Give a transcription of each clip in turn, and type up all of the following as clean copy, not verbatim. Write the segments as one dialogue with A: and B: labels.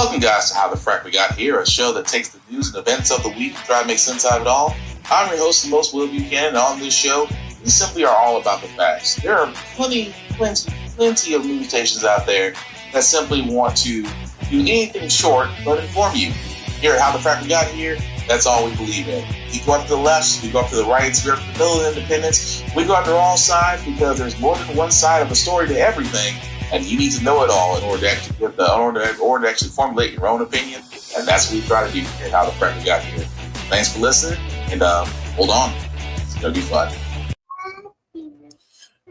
A: Welcome, guys, to How the Frack We Got Here, a show that takes the news and events of the week and try to make sense out of it all. I'm your host, the most Will Buchanan, and on this show, we simply are all about the facts. There are plenty of news stations out there that simply want to do anything short but inform you. Here at How the Frack We Got Here, that's all we believe in. We go up to the left, we go up to the right, we go up to the middle of independence. We go up to all sides because there's more than one side of a story to everything. And you need to know it all in order to actually formulate your own opinion. And that's what we try to do here at How the Frack We Got Here. Thanks for listening, and hold on. It's going to be fun.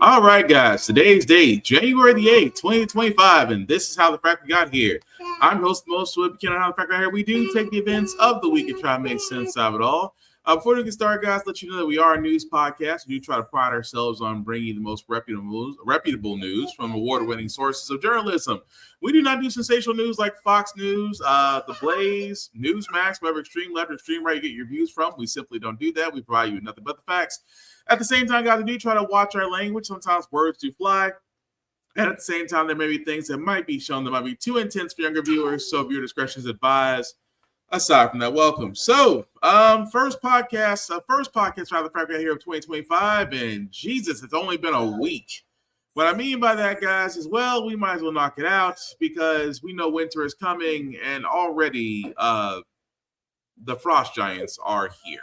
B: All right, guys. Today's date, January the 8th, 2025, and this is How the Frack We Got Here. I'm host most Will Buchanan. How the Frack We Got Here. We do take the events of the week and try to make sense of it all. Before we get started, guys, let you know that we are a news podcast. We do try to pride ourselves on bringing the most reputable news from award-winning sources of journalism. We do not do sensational news like Fox News, The Blaze, Newsmax, whatever extreme left or extreme right you get your views from. We simply don't do that. We provide you with nothing but the facts. At the same time, guys, we do try to watch our language. Sometimes words do fly. And at the same time, there may be things that might be shown that might be too intense for younger viewers, so viewer discretion is advised. Aside from that, welcome. So, first podcast for the Frack We Got Here of 2025, and Jesus, it's only been a week. What I mean by that, guys, is, well, we might as well knock it out because we know winter is coming, and already the frost giants are here.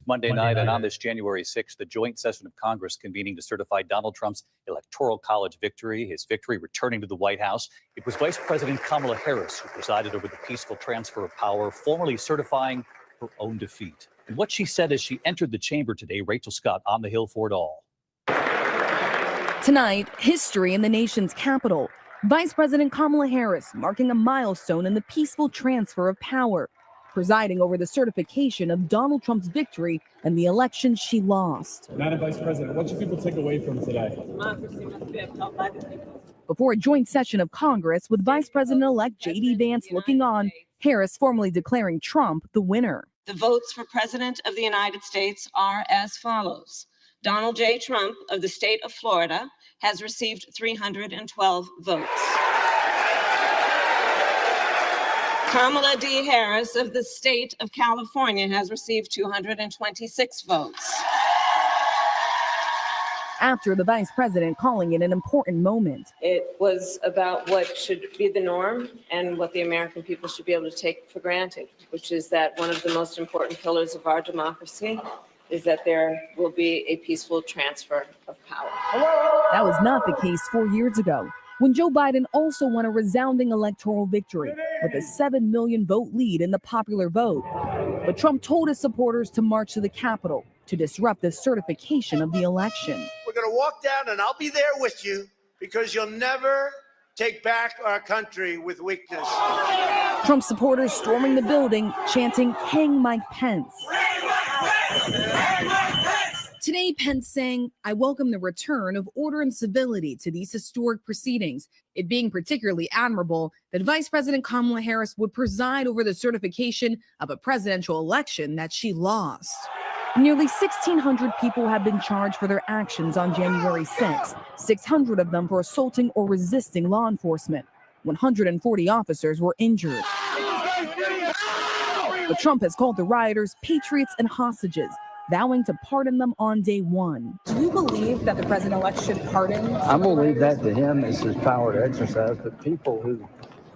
C: Monday night, and on this January 6th, the joint session of Congress convening to certify Donald Trump's Electoral College victory, his victory returning to the White House. It was Vice President Kamala Harris who presided over the peaceful transfer of power, formally certifying her own defeat. And what she said as she entered the chamber today, Rachel Scott on the Hill for it all.
D: Tonight, history in the nation's capital. Vice President Kamala Harris marking a milestone in the peaceful transfer of power, presiding over the certification of Donald Trump's victory and the election she lost.
E: Madam Vice President, what should people take away from today?
D: Before a joint session of Congress with Vice President-elect J.D. Vance looking on, Harris formally declaring Trump the winner.
F: The votes for President of the United States are as follows. Donald J. Trump of the state of Florida has received 312 votes. Kamala D. Harris of the state of California has received 226 votes.
D: After the vice president calling it an important moment.
G: It was about what should be the norm and what the American people should be able to take for granted, which is that one of the most important pillars of our democracy is that there will be a peaceful transfer of power.
D: That was not the case 4 years ago, when Joe Biden also won a resounding electoral victory with a 7 million vote lead in the popular vote. But Trump told his supporters to march to the Capitol to disrupt the certification of the election.
H: We're going to walk down and I'll be there with you because you'll never take back our country with weakness.
D: Trump supporters storming the building, chanting, "Hang Mike Pence." Today, Pence saying, "I welcome the return of order and civility to these historic proceedings, it being particularly admirable that Vice President Kamala Harris would preside over the certification of a presidential election that she lost." Nearly 1,600 people have been charged for their actions on January 6th, 600 of them for assaulting or resisting law enforcement. 140 officers were injured. But Trump has called the rioters patriots and hostages, vowing to pardon them on day one. Do you believe that the president-elect should pardon?
I: I'm going to leave that to him. It's his power to exercise. But people who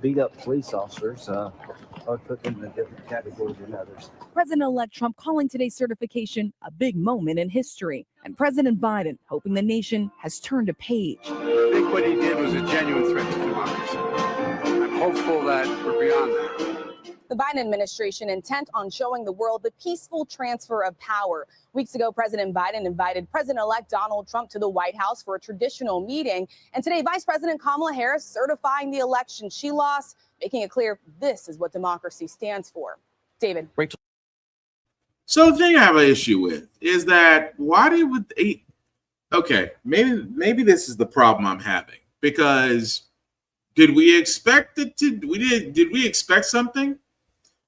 I: beat up police officers are put in a different category than others.
D: President-elect Trump calling today's certification a big moment in history. And President Biden hoping the nation has turned a page.
J: I think what he did was a genuine threat to democracy. I'm hopeful that we're beyond that.
K: The Biden administration intent on showing the world the peaceful transfer of power. Weeks ago, President Biden invited President-elect Donald Trump to the White House for a traditional meeting. And today, Vice President Kamala Harris certifying the election she lost, making it clear this is what democracy stands for. David.
C: Rachel.
B: So the thing I have an issue with is that maybe this is the problem I'm having, because did we expect did we expect something?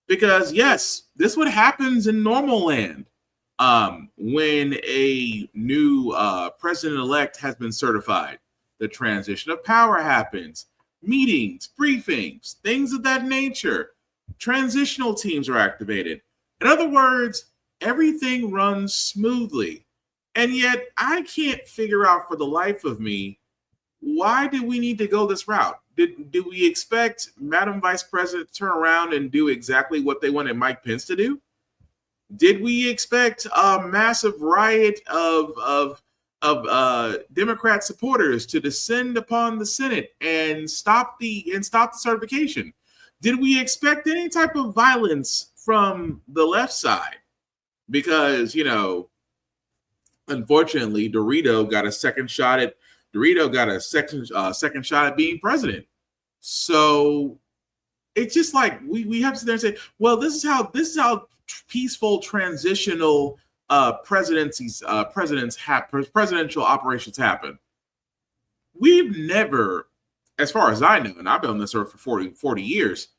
B: Because yes, this what happens in normal land. When a new president-elect has been certified, the transition of power happens. meetings, briefings, things of that nature. Transitional teams are activated. In other words, everything runs smoothly. And yet I can't figure out for the life of me, why did we need to go this route? Did we expect Madam Vice President to turn around and do exactly what they wanted Mike Pence to do? Did we expect a massive riot of Democrat supporters to descend upon the Senate and stop the certification? Did we expect any type of violence from the left side? Because, unfortunately, Dorito got a second shot at being president. So it's just like we have to sit there and say, well, this is how peaceful transitional presidential operations happen. We've never, as far as I know, and I've been on this earth for 40 years,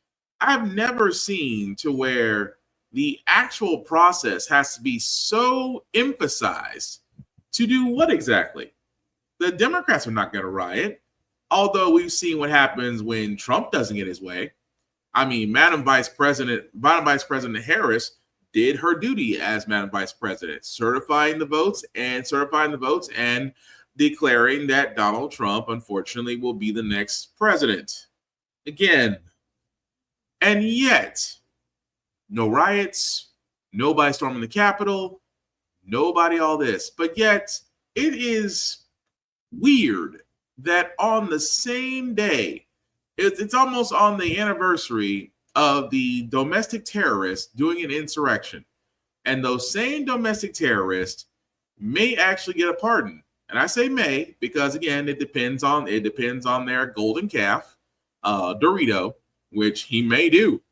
B: I've never seen to where the actual process has to be so emphasized to do what exactly? The Democrats are not going to riot, although we've seen what happens when Trump doesn't get his way. I mean, Madam Vice President Harris did her duty as Madam Vice President, certifying the votes and declaring that Donald Trump, unfortunately, will be the next president. Again, and yet, no riots, nobody storming the Capitol, nobody all this. But yet, it is weird that on the same day, it's almost on the anniversary of the domestic terrorists doing an insurrection, and those same domestic terrorists may actually get a pardon. And I say may because, again, it depends on their golden calf, Dorito, which he may do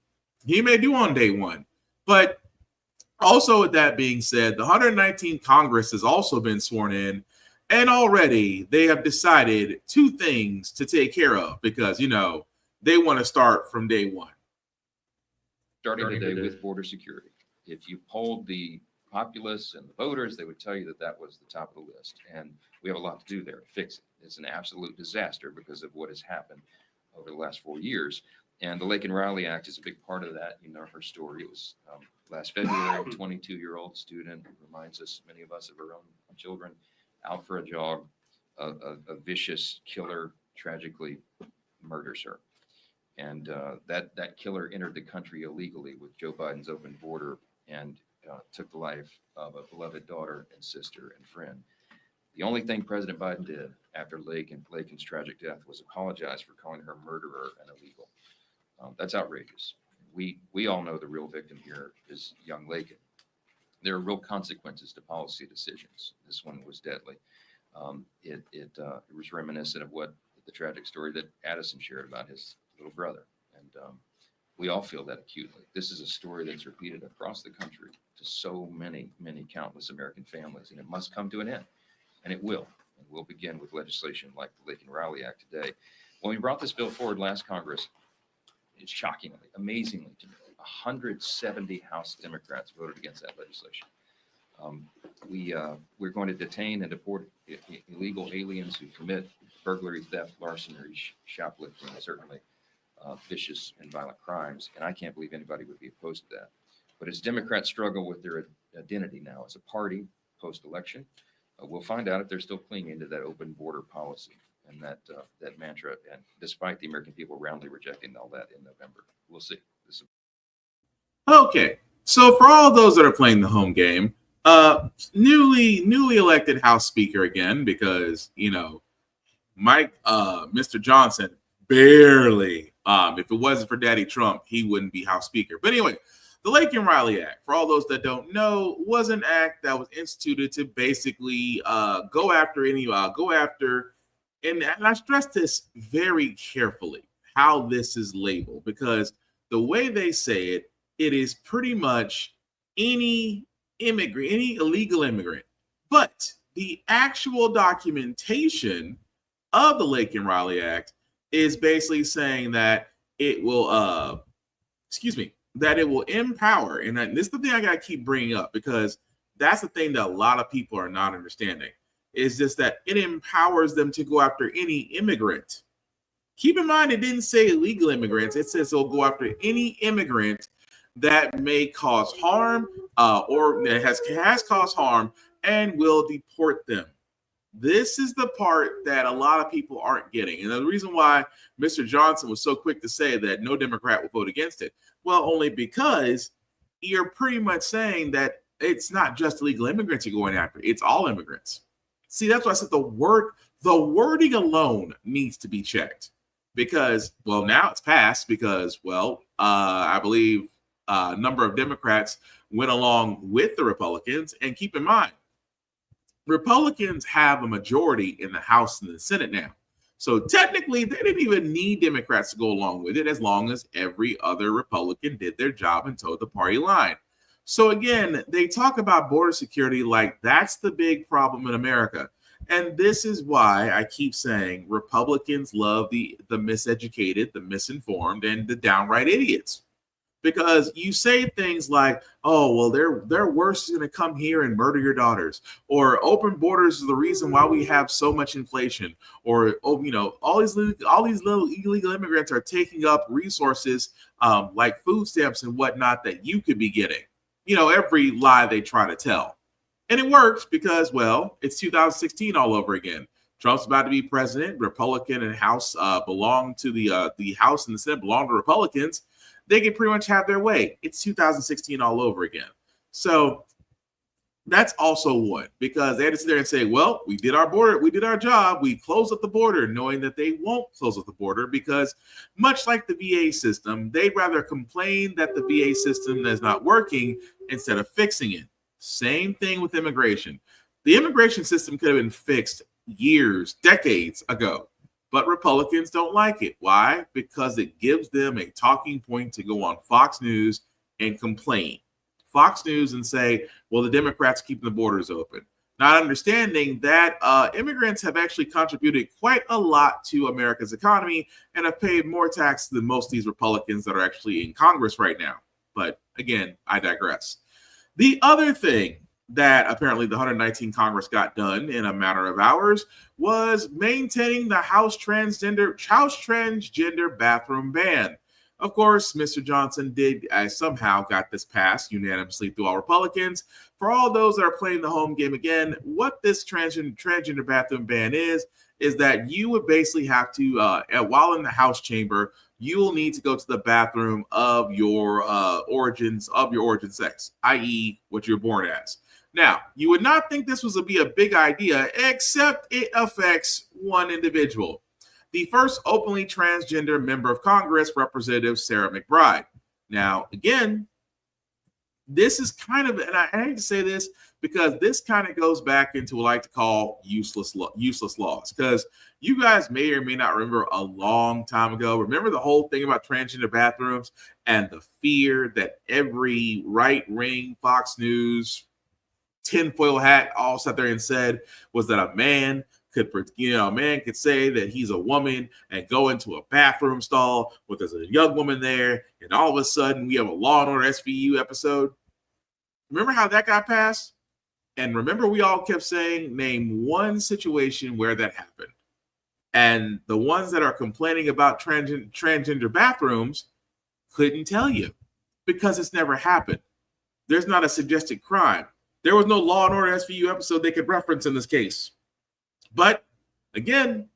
B: on day one. But also, with that being said, the 119th Congress has also been sworn in, and already they have decided two things to take care of because, they want to start from day one.
L: Starting today with border security. If you polled the populace and the voters, they would tell you that was the top of the list. And we have a lot to do there to fix it. It's an absolute disaster because of what has happened over the last 4 years. And the Lake and Riley Act is a big part of that. You know her story. It was last February, a 22-year-old student reminds us, many of us, of her own children, out for a jog. A vicious killer tragically murders her. And that killer entered the country illegally with Joe Biden's open border and took the life of a beloved daughter and sister and friend. The only thing President Biden did after Laken's tragic death was apologize for calling her murderer and illegal. That's outrageous. We all know the real victim here is young Laken. There are real consequences to policy decisions. This one was deadly. It was reminiscent of what the tragic story that Addison shared about his little brother. And we all feel that acutely. This is a story that's repeated across the country to so many countless American families, and it must come to an end. And it will. And we'll begin with legislation like the Lake and Riley Act today. When we brought this bill forward last Congress, it's shockingly, amazingly to me, 170 House Democrats voted against that legislation. We're going to detain and deport illegal aliens who commit burglary, theft, larceny, shoplifting, and certainly vicious and violent crimes. And I can't believe anybody would be opposed to that. But as Democrats struggle with their identity now as a party post-election, we'll find out if they're still clinging to that open border policy and that mantra. And despite the American people roundly rejecting all that in November, we'll see.
B: Okay, so for all those that are playing the home game, newly elected House Speaker again, because Mr. Johnson barely. If it wasn't for Daddy Trump, he wouldn't be House Speaker. But anyway, the Lake and Riley Act, for all those that don't know, was an act that was instituted to basically go after, and I stress this very carefully, how this is labeled, because the way they say it, it is pretty much any immigrant, any illegal immigrant. But the actual documentation of the Lake and Riley Act is basically saying that it will, that it will empower. And this is the thing I got to keep bringing up, because that's the thing that a lot of people are not understanding, is just that it empowers them to go after any immigrant. Keep in mind, it didn't say illegal immigrants. It says they'll go after any immigrant that may cause harm or that has caused harm and will deport them. This is the part that a lot of people aren't getting. And the reason why Mr. Johnson was so quick to say that no Democrat will vote against it, well, only because you're pretty much saying that it's not just illegal immigrants you're going after. It's all immigrants. See, that's why I said the wording alone needs to be checked because, well, now it's passed because, well, I believe a number of Democrats went along with the Republicans. And keep in mind, Republicans have a majority in the House and the Senate now. So technically, they didn't even need Democrats to go along with it as long as every other Republican did their job and towed the party line. So again, they talk about border security like that's the big problem in America. And this is why I keep saying Republicans love the miseducated, the misinformed, and the downright idiots. Because you say things like, oh, well, their worst is going to come here and murder your daughters, or open borders is the reason why we have so much inflation, or, oh, you know, all these little illegal immigrants are taking up resources like food stamps and whatnot that you could be getting. You know, every lie they try to tell. And it works because, well, it's 2016 all over again. Trump's about to be president. Republican and House belong to the House and the Senate belong to Republicans. They can pretty much have their way. It's 2016 all over again. So that's also one, because they had to sit there and say, well, we did our border, we did our job, we closed up the border, knowing that they won't close up the border because much like the VA system, they'd rather complain that the VA system is not working instead of fixing it. Same thing with immigration. The immigration system could have been fixed years, decades ago. But Republicans don't like it. Why? Because it gives them a talking point to go on Fox News and complain. Fox News and say, well, the Democrats keeping the borders open. Not understanding that immigrants have actually contributed quite a lot to America's economy and have paid more tax than most of these Republicans that are actually in Congress right now. But again, I digress. The other thing that apparently the 119 Congress got done in a matter of hours was maintaining the House transgender bathroom ban. Of course, Mr. Johnson did somehow got this passed unanimously through all Republicans. For all those that are playing the home game again, what this transgender bathroom ban is that you would basically have to, while in the House chamber, you will need to go to the bathroom of your origin sex, i.e. what you're born as. Now, you would not think this was be a big idea, except it affects one individual. The first openly transgender member of Congress, Representative Sarah McBride. Now, again, this is kind of, and I hate to say this because this kind of goes back into what I like to call useless laws. Because you guys may or may not remember a long time ago. Remember the whole thing about transgender bathrooms and the fear that every right-wing Fox News tinfoil hat all sat there and said was that a man could say that he's a woman and go into a bathroom stall with there's a young woman there, and all of a sudden we have a Law and Order SVU episode. Remember how that got passed? And remember we all kept saying, name one situation where that happened. And the ones that are complaining about transgender bathrooms couldn't tell you because it's never happened. There's not a suggested crime. There was no Law and Order SVU episode they could reference in this case. But again,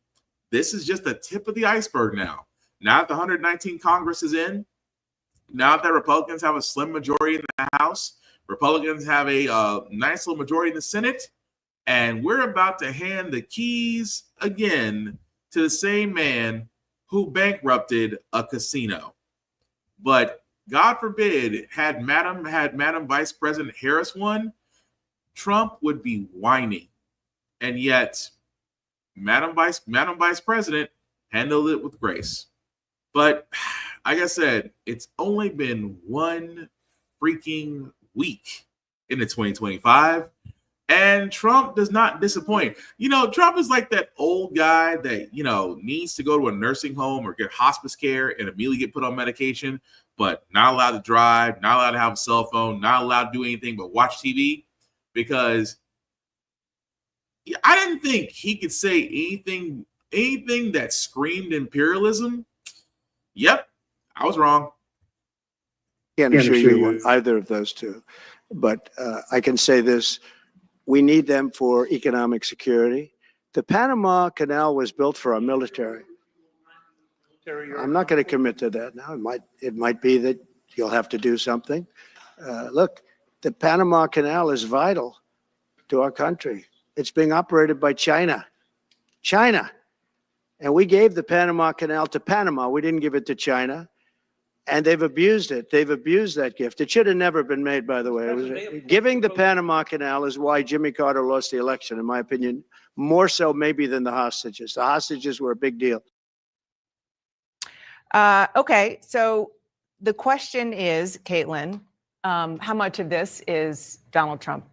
B: this is just the tip of the iceberg now. Now that the 119 Congress is in, now that Republicans have a slim majority in the House, Republicans have a nice little majority in the Senate, and we're about to hand the keys again to the same man who bankrupted a casino. But God forbid, had Madam Vice President Harris won, Trump would be whining. And yet, Madam Vice President handled it with grace. But like I said, it's only been one freaking week into 2025, and Trump does not disappoint. You know, Trump is like that old guy that, you know, needs to go to a nursing home or get hospice care and immediately get put on medication, but not allowed to drive, not allowed to have a cell phone, not allowed to do anything but watch TV. Because I didn't think he could say anything anything that screamed imperialism, yep, I was wrong.
H: Can't assure you on either of those two, but I can say this: we need them for economic security. The Panama Canal was built for our military. I'm not going to commit to that now. It might be that you'll have to do something. Look, the Panama Canal is vital to our country. It's being operated by China. And we gave the Panama Canal to Panama. We didn't give it to China. And they've abused it. They've abused that gift. It should have never been made, by the way. Giving the Panama Canal is why Jimmy Carter lost the election, in my opinion, more so maybe than the hostages. The hostages were a big deal.
M: Okay, so the question is, Caitlin, how much of this is Donald Trump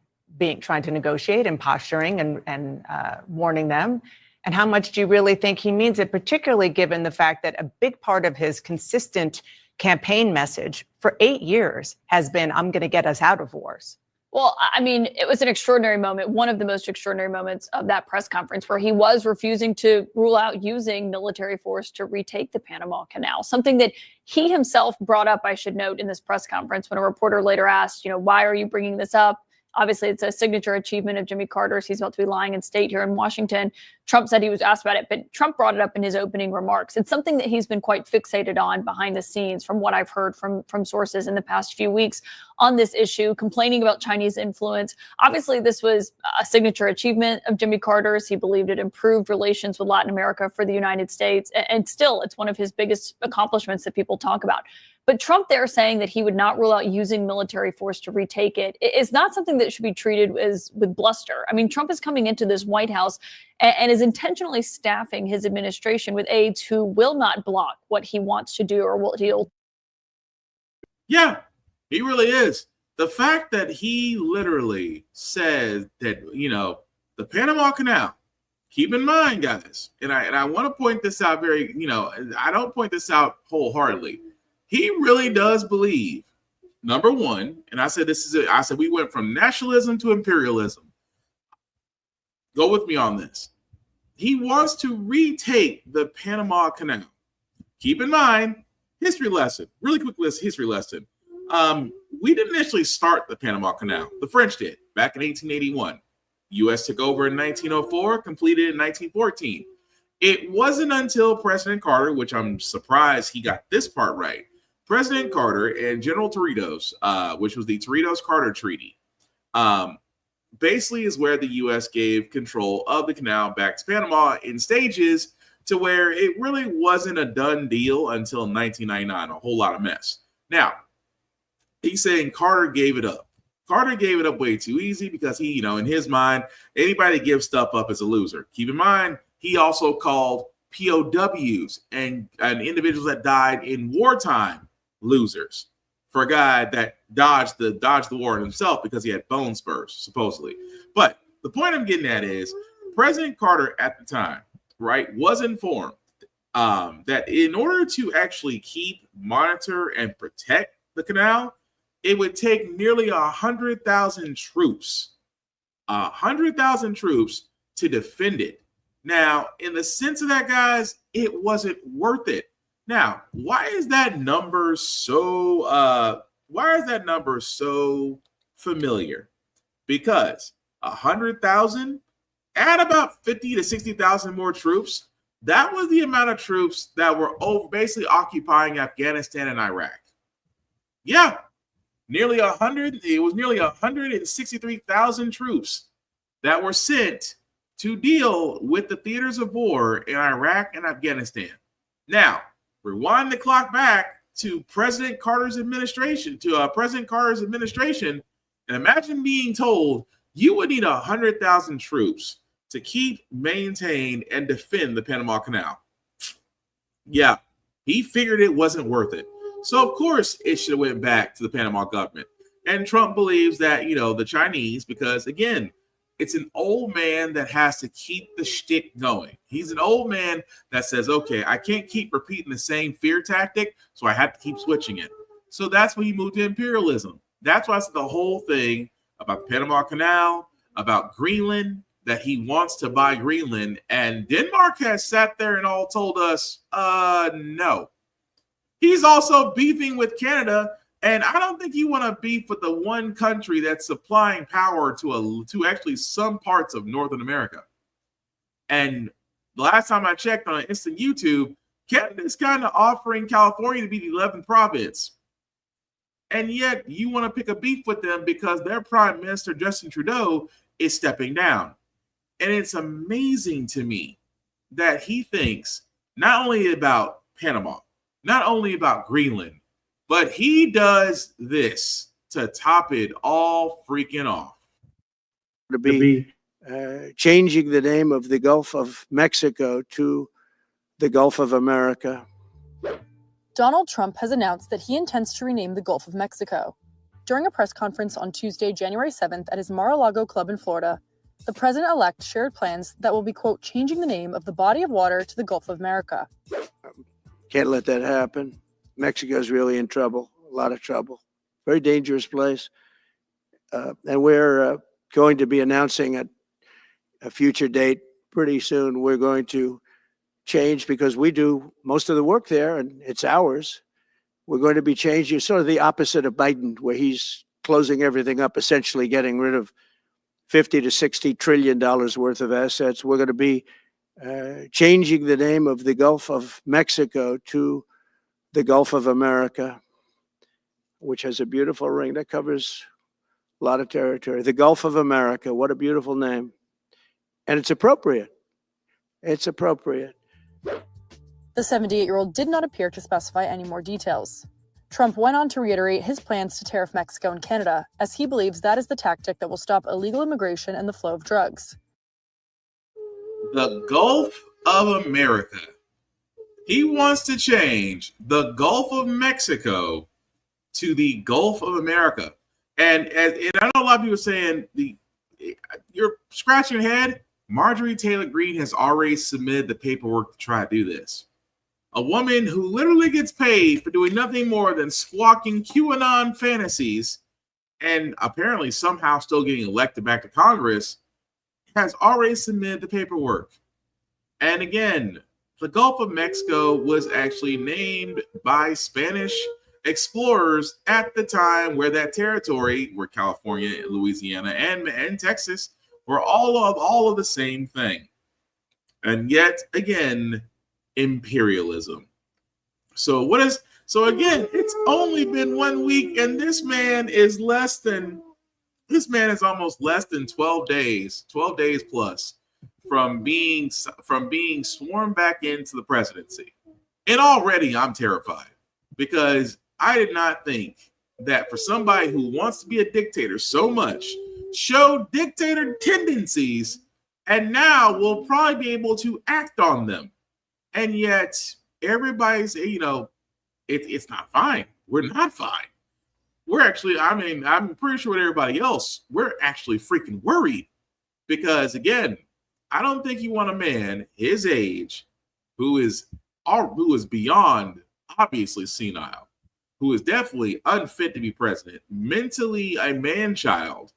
M: trying to negotiate and posturing and warning them? And how much do you really think he means it, particularly given the fact that a big part of his consistent campaign message for 8 years has been, I'm going to get us out of wars?
N: Well, I mean, it was an extraordinary moment, one of the most extraordinary moments of that press conference, where he was refusing to rule out using military force to retake the Panama Canal, something that he himself brought up, I should note, in this press conference when a reporter later asked, why are you bringing this up? Obviously, it's a signature achievement of Jimmy Carter's. He's about to be lying in state here in Washington. Trump said he was asked about it, but Trump brought it up in his opening remarks. It's something that he's been quite fixated on behind the scenes, from what I've heard from sources in the past few weeks on this issue, complaining about Chinese influence. Obviously, this was a signature achievement of Jimmy Carter's. He believed it improved relations with Latin America for the United States. And still, it's one of his biggest accomplishments that people talk about. But Trump there saying that he would not rule out using military force to retake it is not something that should be treated as with bluster. I mean, Trump is coming into this White House and is intentionally staffing his administration with aides who will not block what he wants to do or what he'll.
B: Yeah, he really is. The fact that he literally said that, the Panama Canal, keep in mind, guys, and I want to point this out I don't point this out wholeheartedly. He really does believe, number one, and I said we went from nationalism to imperialism. Go with me on this. He wants to retake the Panama Canal. Keep in mind, history lesson, really quick history lesson. We didn't initially start the Panama Canal. The French did back in 1881. U.S. took over in 1904, completed in 1914. It wasn't until President Carter, which I'm surprised he got this part right, President Carter and General Torrijos, which was the Torrijos-Carter Treaty, basically is where the U.S. gave control of the canal back to Panama in stages, to where it really wasn't a done deal until 1999, a whole lot of mess. Now, he's saying Carter gave it up. Carter gave it up way too easy because he, in his mind, anybody that gives stuff up is a loser. Keep in mind, he also called POWs and individuals that died in wartime losers, for a guy that dodged the war himself because he had bone spurs, supposedly. But the point I'm getting at is President Carter at the time, right, was informed that in order to actually keep, monitor, and protect the canal, it would take nearly 100,000 troops, to defend it. Now, in the sense of that, guys, it wasn't worth it. Now, why is that number so familiar? Because 100,000, add about 50 to 60,000 more troops. That was the amount of troops that were basically occupying Afghanistan and Iraq. Yeah, it was nearly 163,000 troops that were sent to deal with the theaters of war in Iraq and Afghanistan. Now, rewind the clock back to President Carter's administration, and imagine being told you would need 100,000 troops to keep, maintain, and defend the Panama Canal. Yeah, he figured it wasn't worth it. So, of course, it should have went back to the Panama government. And Trump believes that, the Chinese, because, again, it's an old man that has to keep the shtick going. He's an old man that says, okay, I can't keep repeating the same fear tactic, so I have to keep switching it. So that's when he moved to imperialism. That's why I said the whole thing about the Panama Canal, about Greenland, that he wants to buy Greenland, and Denmark has sat there and all told us, no. He's also beefing with Canada, and I don't think you want to beef with the one country that's supplying power to actually some parts of Northern America. And the last time I checked on instant YouTube, Canada is kind of offering California to be the 11th province. And yet you want to pick a beef with them because their Prime Minister, Justin Trudeau, is stepping down. And it's amazing to me that he thinks not only about Panama, not only about Greenland, but he does this to top it all freaking off.
H: To be changing the name of the Gulf of Mexico to the Gulf of America.
O: Donald Trump has announced that he intends to rename the Gulf of Mexico. During a press conference on Tuesday, January 7th at his Mar-a-Lago club in Florida, the president-elect shared plans that will be, quote, changing the name of the body of water to the Gulf of America.
H: Can't let that happen. Mexico's really in trouble, a lot of trouble. Very dangerous place. And we're going to be announcing at a future date pretty soon. We're going to change because we do most of the work there and it's ours. We're going to be changing sort of the opposite of Biden, where he's closing everything up, essentially getting rid of $50 to $60 trillion worth of assets. We're going to be changing the name of the Gulf of Mexico to the Gulf of America, which has a beautiful ring that covers a lot of territory. The Gulf of America, what a beautiful name. And it's appropriate. It's appropriate.
O: The 78-year-old did not appear to specify any more details. Trump went on to reiterate his plans to tariff Mexico and Canada, as he believes that is the tactic that will stop illegal immigration and the flow of drugs.
B: The Gulf of America. He wants to change the Gulf of Mexico to the Gulf of America. And I know a lot of people are saying, you're scratching your head. Marjorie Taylor Greene has already submitted the paperwork to try to do this. A woman who literally gets paid for doing nothing more than squawking QAnon fantasies and apparently somehow still getting elected back to Congress has already submitted the paperwork. And again, the Gulf of Mexico was actually named by Spanish explorers at the time where that territory, where California, Louisiana, and Texas were all of the same thing. And yet again, imperialism. So again, it's only been 1 week, and this man is almost less than 12 days plus from being sworn back into the presidency. And already I'm terrified, because I did not think that for somebody who wants to be a dictator so much, showed dictator tendencies, and now will probably be able to act on them. And yet everybody's, it's not fine. We're not fine. We're actually, I'm pretty sure with everybody else, we're actually freaking worried, because again, I don't think you want a man his age who is beyond obviously senile, who is definitely unfit to be president, mentally a man-child,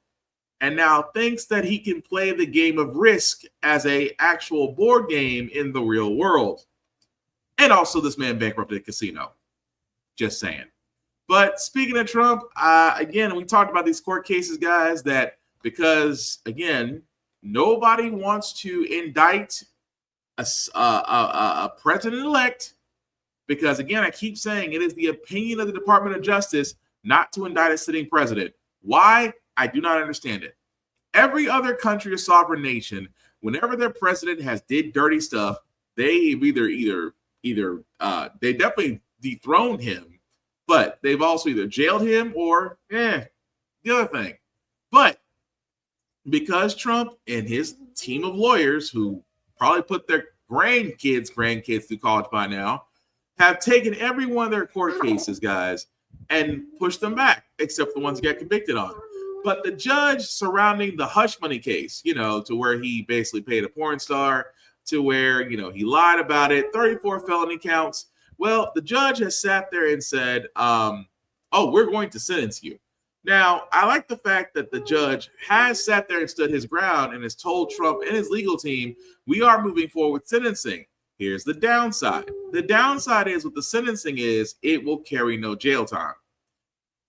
B: and now thinks that he can play the game of Risk as a actual board game in the real world. And also, this man bankrupted a casino. Just saying. But speaking of Trump, again, we talked about these court cases, guys, that because, again, nobody wants to indict a president-elect, because, again, I keep saying it is the opinion of the Department of Justice not to indict a sitting president. Why? I do not understand it. Every other country or sovereign nation, whenever their president has did dirty stuff, they've either they definitely dethroned him, but they've also either jailed him or the other thing. But because Trump and his team of lawyers, who probably put their grandkids through college by now, have taken every one of their court cases, guys, and pushed them back, except the ones that got convicted on. But the judge surrounding the hush money case, to where he basically paid a porn star, to where, he lied about it, 34 felony counts. Well, the judge has sat there and said, we're going to sentence you. Now, I like the fact that the judge has sat there and stood his ground and has told Trump and his legal team, we are moving forward with sentencing. Here's the downside. The downside is with the sentencing is it will carry no jail time.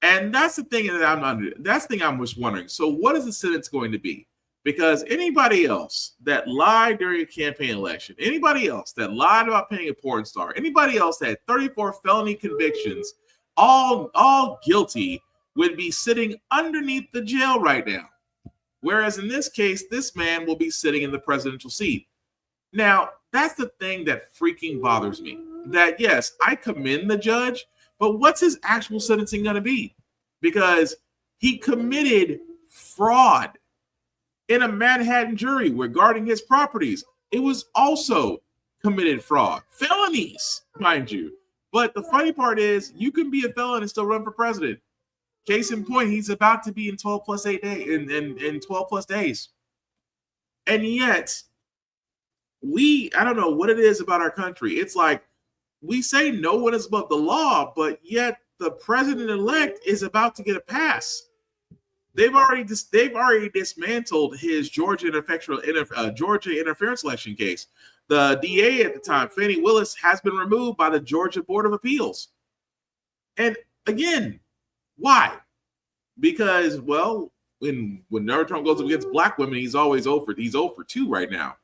B: And that's the thing that that's the thing I'm just wondering. So what is the sentence going to be? Because anybody else that lied during a campaign election, anybody else that lied about paying a porn star, anybody else that had 34 felony convictions, all guilty, would be sitting underneath the jail right now. Whereas in this case, this man will be sitting in the presidential seat. Now, that's the thing that freaking bothers me. That, yes, I commend the judge, but what's his actual sentencing going to be? Because he committed fraud in a Manhattan jury regarding his properties. It was also committed fraud, felonies, mind you. But the funny part is you can be a felon and still run for president. Case in point, he's about to be in 12 plus 8 days, in 12 plus days. And yet, I don't know what it is about our country. It's like we say no one is above the law, but yet the president-elect is about to get a pass. They've already dismantled his Georgia interference election case. The DA at the time, Fani Willis, has been removed by the Georgia Board of Appeals. And again, why? Because, well, whenever Trump goes up against black women, he's always 0 for 2 right now.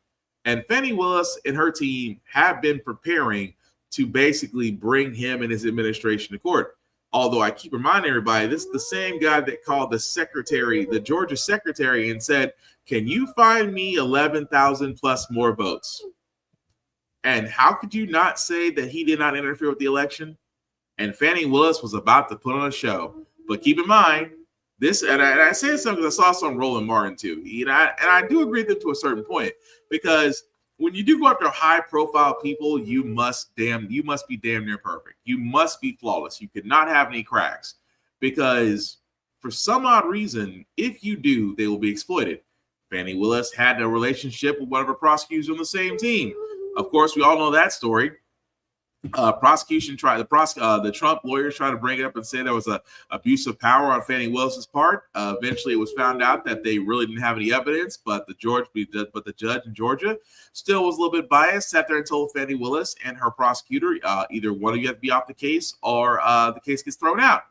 B: And Fani Willis and her team have been preparing to basically bring him and his administration to court. Although I keep reminding everybody, this is the same guy that called the Georgia secretary, and said, can you find me 11,000 plus more votes? And how could you not say that he did not interfere with the election? And Fani Willis was about to put on a show. But keep in mind, this, and I say something because I saw some Roland Martin too. And I do agree with them to a certain point, because when you do go after high-profile people, you must be damn near perfect. You must be flawless. You could not have any cracks, because for some odd reason, if you do, they will be exploited. Fani Willis had a relationship with one of her prosecutors on the same team. Of course, we all know that story. The Trump lawyers tried to bring it up and say there was a abuse of power on Fani Willis's part. Eventually, it was found out that they really didn't have any evidence, but the judge in Georgia still was a little bit biased. Sat there and told Fani Willis and her prosecutor, either one of you have to be off the case or the case gets thrown out.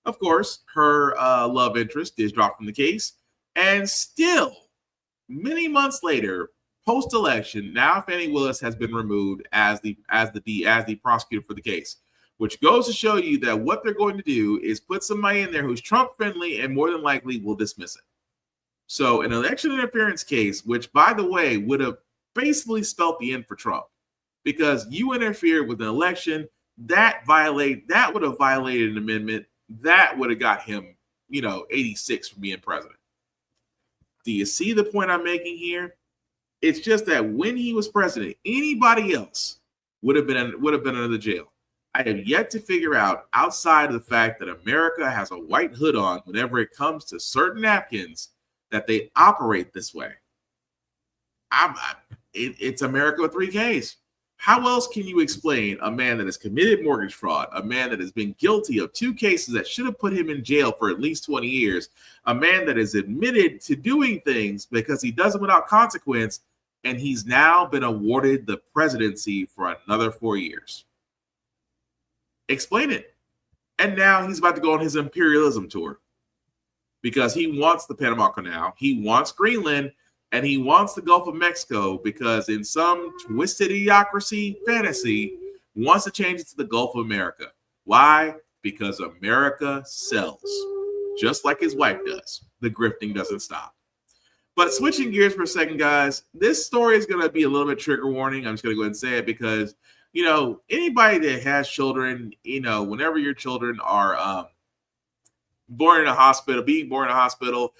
B: Of course, her love interest is dropped from the case, and still, many months later, post-election, now Fani Willis has been removed as the prosecutor for the case, which goes to show you that what they're going to do is put somebody in there who's Trump-friendly and more than likely will dismiss it. So an election interference case, which, by the way, would have basically spelt the end for Trump, because you interfered with an election, that would have violated an amendment, that would have got him, 86 from being president. Do you see the point I'm making here? It's just that when he was president, anybody else would have been under the jail. I have yet to figure out, outside of the fact that America has a white hood on whenever it comes to certain napkins, that they operate this way. It's America with 3 Ks. How else can you explain a man that has committed mortgage fraud, a man that has been guilty of 2 cases that should have put him in jail for at least 20 years, a man that is admitted to doing things because he does them without consequence, and he's now been awarded the presidency for another 4 years? Explain it. And now he's about to go on his imperialism tour because he wants the Panama Canal, he wants Greenland, and he wants the Gulf of Mexico, because in some twisted idiocracy fantasy, wants to change it to the Gulf of America. Why? Because America sells, just like his wife does. The grifting doesn't stop. But switching gears for a second, guys, this story is going to be a little bit trigger warning. I'm just going to go ahead and say it because, anybody that has children, whenever your children are being born in a hospital,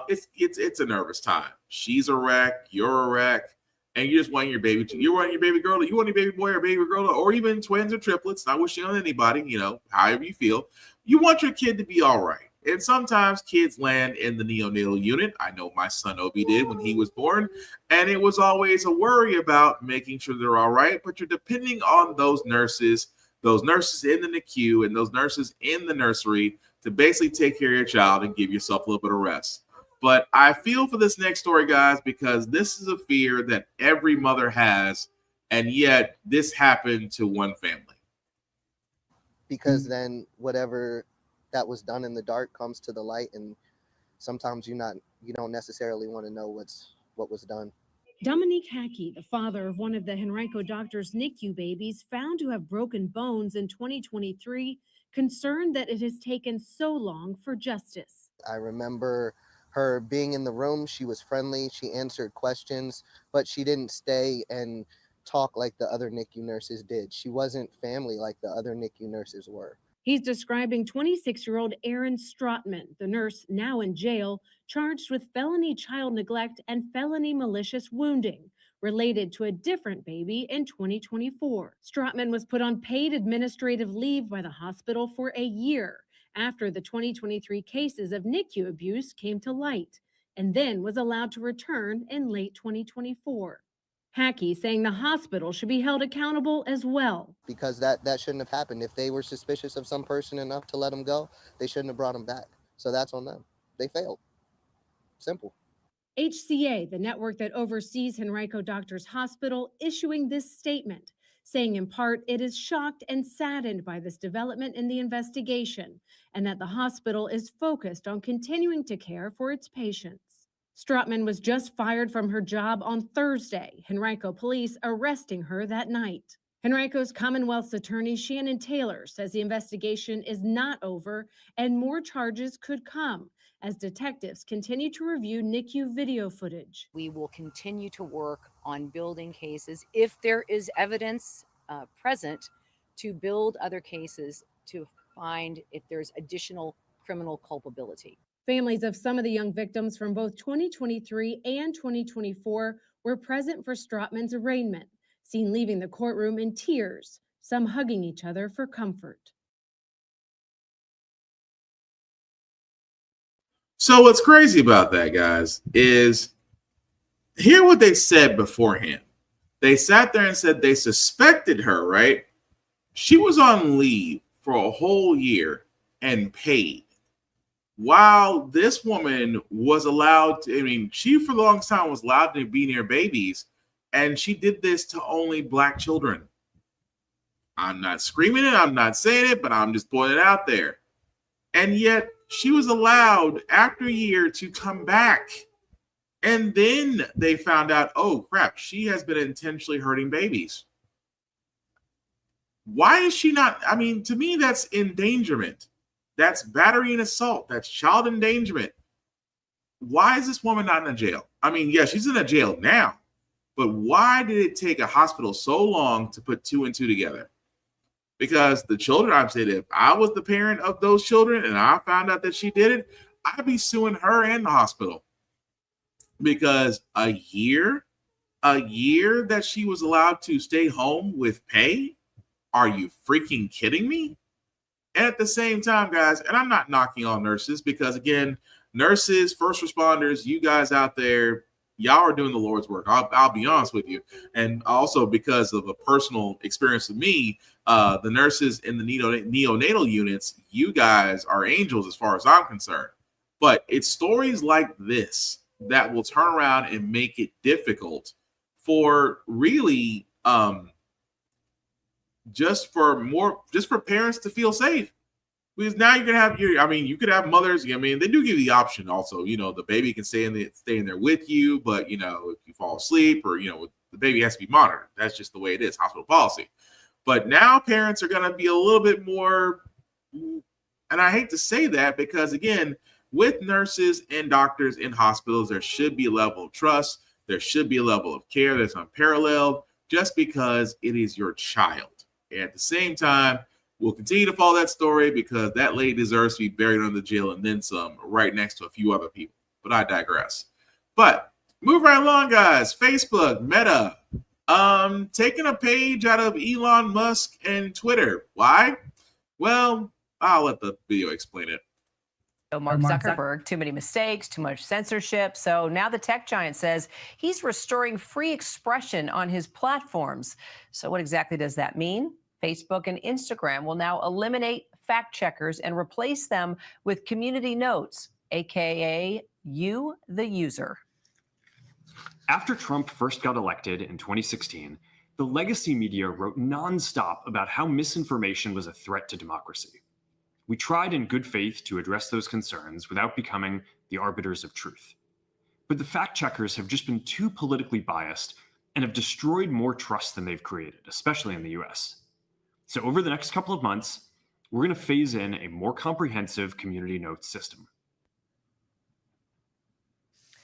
B: it's a nervous time. She's a wreck, you're a wreck, and you just want your baby girl, you want your baby boy or baby girl, or even twins or triplets, not wishing on anybody, however you feel. You want your kid to be all right. And sometimes kids land in the neonatal unit. I know my son Obi did when he was born, and it was always a worry about making sure they're all right, but you're depending on those nurses in the NICU and those nurses in the nursery to basically take care of your child and give yourself a little bit of rest. But I feel for this next story, guys, because this is a fear that every mother has, and yet this happened to one family.
P: Because then whatever that was done in the dark comes to the light, and sometimes you don't necessarily want to know what was done.
Q: Dominique Hackey, the father of one of the Henrico doctor's NICU babies found to have broken bones in 2023, concerned that it has taken so long for justice.
P: I remember her being in the room. She was friendly. She answered questions, but she didn't stay and talk like the other NICU nurses did. She wasn't family like the other NICU nurses were.
Q: He's describing 26-year-old Erin Strotman, the nurse now in jail, charged with felony child neglect and felony malicious wounding, related to a different baby in 2024. Strotman was put on paid administrative leave by the hospital for a year after the 2023 cases of NICU abuse came to light, and then was allowed to return in late 2024. Hackey saying the hospital should be held accountable as well.
P: Because that shouldn't have happened. If they were suspicious of some person enough to let them go, they shouldn't have brought them back. So that's on them. They failed. Simple.
Q: HCA, the network that oversees Henrico Doctors Hospital, issuing this statement, saying in part it is shocked and saddened by this development in the investigation, and that the hospital is focused on continuing to care for its patients. Strotman was just fired from her job on Thursday, Henrico police arresting her that night. Henrico's Commonwealth's attorney, Shannon Taylor, says the investigation is not over and more charges could come as detectives continue to review NICU video footage.
R: We will continue to work on building cases if there is evidence present to build other cases to find if there's additional criminal culpability.
Q: Families of some of the young victims from both 2023 and 2024 were present for Strotman's arraignment, seen leaving the courtroom in tears, some hugging each other for comfort.
B: So what's crazy about that, guys, is hear what they said beforehand. They sat there and said they suspected her, right? She was on leave for a whole year and paid, while this woman was allowed to, she for the longest time was allowed to be near babies, and she did this to only Black children. I'm not screaming it, I'm not saying it, but I'm just putting it out there. And yet she was allowed after a year to come back. And then they found out, oh crap, she has been intentionally hurting babies. Why is she not? To me, that's endangerment. That's battery and assault. That's child endangerment. Why is this woman not in a jail? Yeah, she's in a jail now, but why did it take a hospital so long to put two and two together? Because the children, I've said, if I was the parent of those children and I found out that she did it, I'd be suing her and the hospital. Because a year that she was allowed to stay home with pay? Are you freaking kidding me? And at the same time, guys, and I'm not knocking on nurses, because again, nurses, first responders, you guys out there, y'all are doing the Lord's work. I'll be honest with you. And also because of a personal experience with me, the nurses in the neonatal units, you guys are angels as far as I'm concerned. But it's stories like this that will turn around and make it difficult for really just for parents to feel safe. Because now you're gonna have you could have mothers. They do give you the option also. The baby can stay in there with you, but if you fall asleep or the baby has to be monitored. That's just the way it is, hospital policy. But now parents are gonna be a little bit more, and I hate to say that because again, with nurses and doctors in hospitals, there should be a level of trust. There should be a level of care that's unparalleled, just because it is your child. And at the same time, we'll continue to follow that story because that lady deserves to be buried under the jail and then some, right next to a few other people. But I digress. But move right along, guys. Facebook, Meta, taking a page out of Elon Musk and Twitter. Why? Well, I'll let the video explain it.
S: Mark Zuckerberg, too many mistakes, too much censorship. So now the tech giant says he's restoring free expression on his platforms. So what exactly does that mean? Facebook and Instagram will now eliminate fact checkers and replace them with community notes, aka you, the user.
T: After Trump first got elected in 2016, the legacy media wrote nonstop about how misinformation was a threat to democracy. We tried in good faith to address those concerns without becoming the arbiters of truth. But the fact checkers have just been too politically biased and have destroyed more trust than they've created, especially in the US. So over the next couple of months, we're going to phase in a more comprehensive community notes system.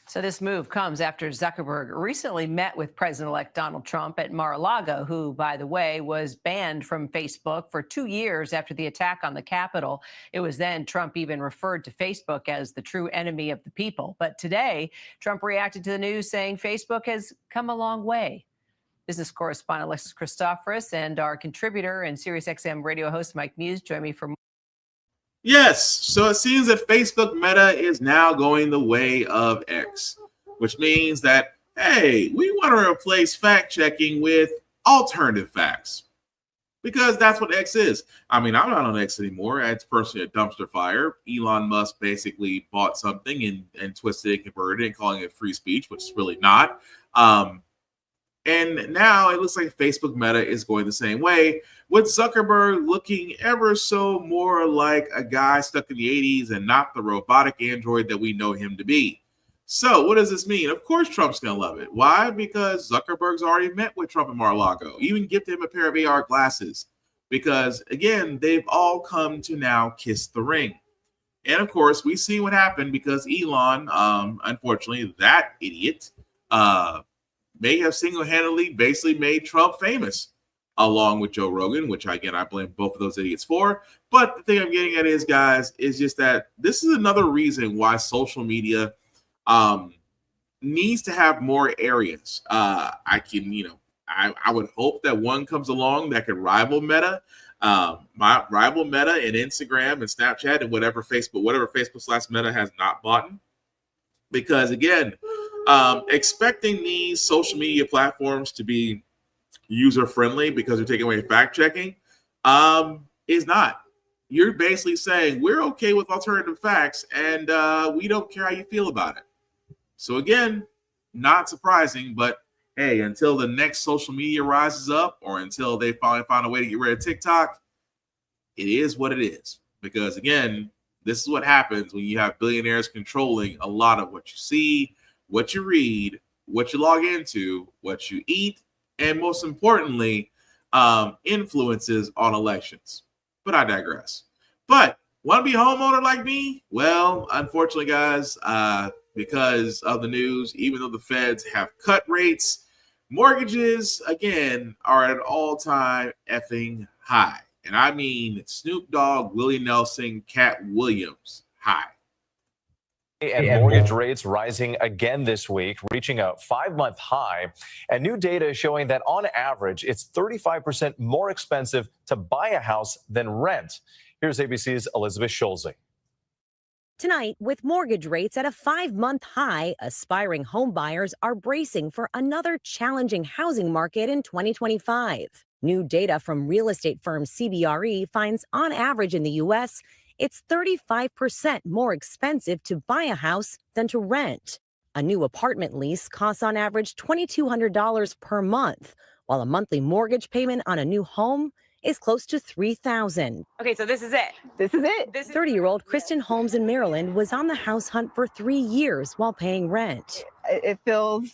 S: So this move comes after Zuckerberg recently met with President-elect Donald Trump at Mar-a-Lago, who, by the way, was banned from Facebook for 2 years after the attack on the Capitol. It was then Trump even referred to Facebook as the true enemy of the people. But today, Trump reacted to the news saying Facebook has come a long way. Business correspondent Alexis Christoforous and our contributor and SiriusXM radio host Mike Muse join me for more.
B: Yes, so it seems that Facebook Meta is now going the way of X, which means that, hey, we want to replace fact-checking with alternative facts, because that's what X is. I mean, I'm not on X anymore. It's personally a dumpster fire. Elon Musk basically bought something and twisted it, converted it, and calling it free speech, which is really not. And now it looks like Facebook Meta is going the same way, with Zuckerberg looking ever so more like a guy stuck in the 80s and not the robotic android that we know him to be. So what does this mean? Of course Trump's going to love it. Why? Because Zuckerberg's already met with Trump at Mar-a-Lago, even gifted him a pair of AR glasses. Because, again, they've all come to now kiss the ring. And, of course, we see what happened because Elon, unfortunately, that idiot, may have single-handedly basically made Trump famous, along with Joe Rogan, which, again, I blame both of those idiots for. But the thing I'm getting at is, guys, is just that this is another reason why social media needs to have more areas. I would hope that one comes along that could rival Meta, rival Meta and Instagram and Snapchat and whatever Facebook/Meta has not bought. Because, again, expecting these social media platforms to be user-friendly because they're taking away fact-checking is not. You're basically saying, we're okay with alternative facts, and we don't care how you feel about it. So, again, not surprising, but, hey, until the next social media rises up or until they finally find a way to get rid of TikTok, it is what it is. Because, again, this is what happens when you have billionaires controlling a lot of what you see, what you read, what you log into, what you eat, and most importantly, influences on elections. But I digress. But want to be a homeowner like me? Well, unfortunately, guys, because of the news, even though the feds have cut rates, mortgages, again, are at an all-time effing high. And I mean Snoop Dogg, Willie Nelson, Cat Williams high.
U: And mortgage rates rising again this week, reaching a 5-month high. And new data is showing that on average, it's 35% more expensive to buy a house than rent. Here's ABC's Elizabeth Schulze.
V: Tonight, with mortgage rates at a 5-month high, aspiring home buyers are bracing for another challenging housing market in 2025. New data from real estate firm CBRE finds on average in the U.S., it's 35% more expensive to buy a house than to rent. A new apartment lease costs on average $2,200 per month, while a monthly mortgage payment on a new home is close to $3,000.
G: Okay, so this is it.
V: This is it. 30-year-old Kristen Holmes in Maryland was on the house hunt for 3 years while paying rent.
W: It feels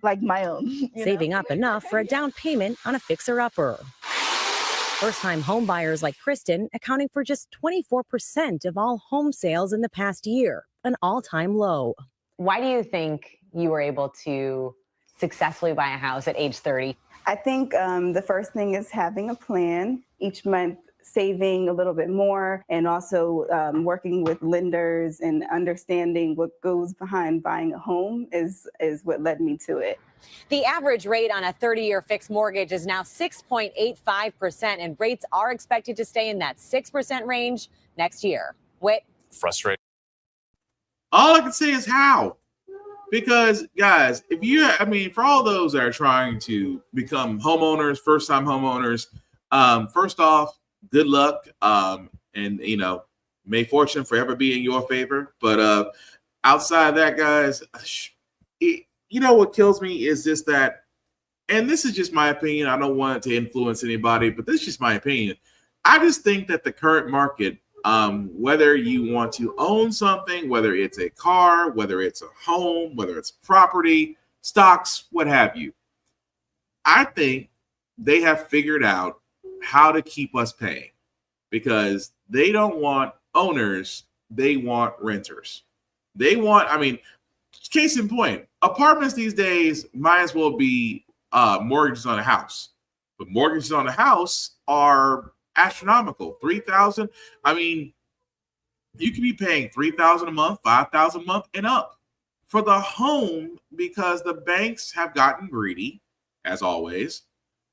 W: like my own.
V: Saving up enough for a down payment on a fixer-upper. First-time home buyers like Kristen accounting for just 24% of all home sales in the past year, an all-time low.
K: Why do you think you were able to successfully buy a house at age 30?
W: I think the first thing is having a plan, each month saving a little bit more, and also working with lenders and understanding what goes behind buying a home is what led me to it.
V: The average rate on a 30-year fixed mortgage is now 6.85%, and rates are expected to stay in that 6% range next year. Whit?
U: Frustrating.
B: All I can say is how. Because, guys, for all those that are trying to become homeowners, first-time homeowners, first off, good luck. And, may fortune forever be in your favor. But outside of that, guys, what kills me is just that, and this is just my opinion. I don't want it to influence anybody, but this is just my opinion. I just think that the current market, whether you want to own something, whether it's a car, whether it's a home, whether it's property, stocks, what have you, I think they have figured out how to keep us paying because they don't want owners, they want renters. Case in point, apartments these days might as well be mortgages on a house. But mortgages on a house are astronomical. $3,000. You could be paying $3,000 a month, $5,000 a month, and up for the home because the banks have gotten greedy, as always.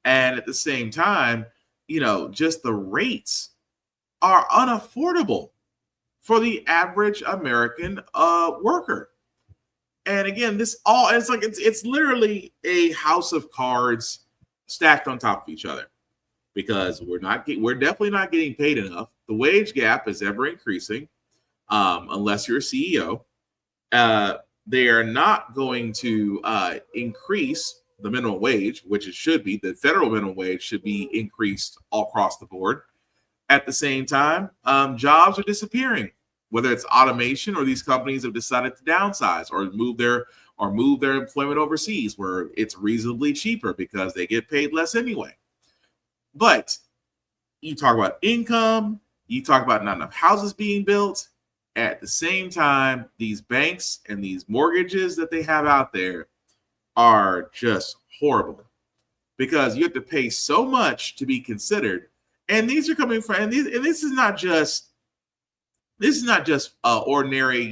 B: And at the same time, just the rates are unaffordable for the average American worker. And again, it's literally a house of cards stacked on top of each other because we're definitely not getting paid enough. The wage gap is ever increasing, unless you're a CEO. They are not going to increase the minimum wage, which it should be. The federal minimum wage should be increased all across the board. At the same time, jobs are disappearing, whether it's automation or these companies have decided to downsize or move their employment overseas where it's reasonably cheaper because they get paid less anyway. But you talk about income, you talk about not enough houses being built. At the same time, these banks and these mortgages that they have out there are just horrible because you have to pay so much to be considered. And these are coming from, and this is not just ordinary,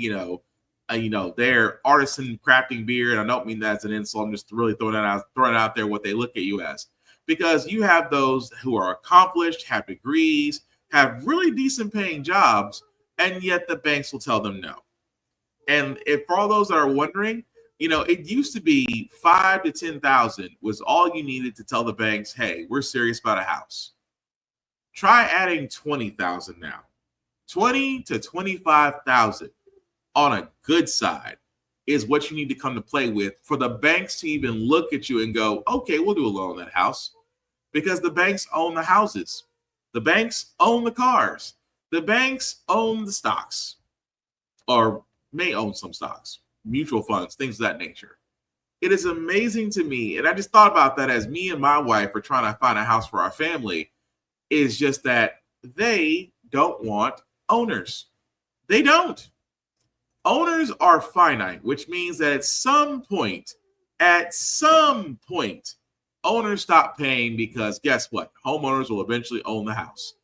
B: they're artisan crafting beer. And I don't mean that as an insult. I'm just really throwing out there what they look at you as, because you have those who are accomplished, have degrees, have really decent paying jobs, and yet the banks will tell them no. And if for all those that are wondering, it used to be 5 to 10,000 was all you needed to tell the banks, hey, we're serious about a house. Try adding 20,000 now. 20 to 25,000 on a good side is what you need to come to play with for the banks to even look at you and go, okay, we'll do a loan on that house, because the banks own the houses. The banks own the cars. The banks own the stocks, or may own some stocks, mutual funds, things of that nature. It is amazing to me, and I just thought about that as me and my wife are trying to find a house for our family, is just that they don't want owners. They don't. Owners are finite, which means that at some point, owners stop paying because guess what? Homeowners will eventually own the house.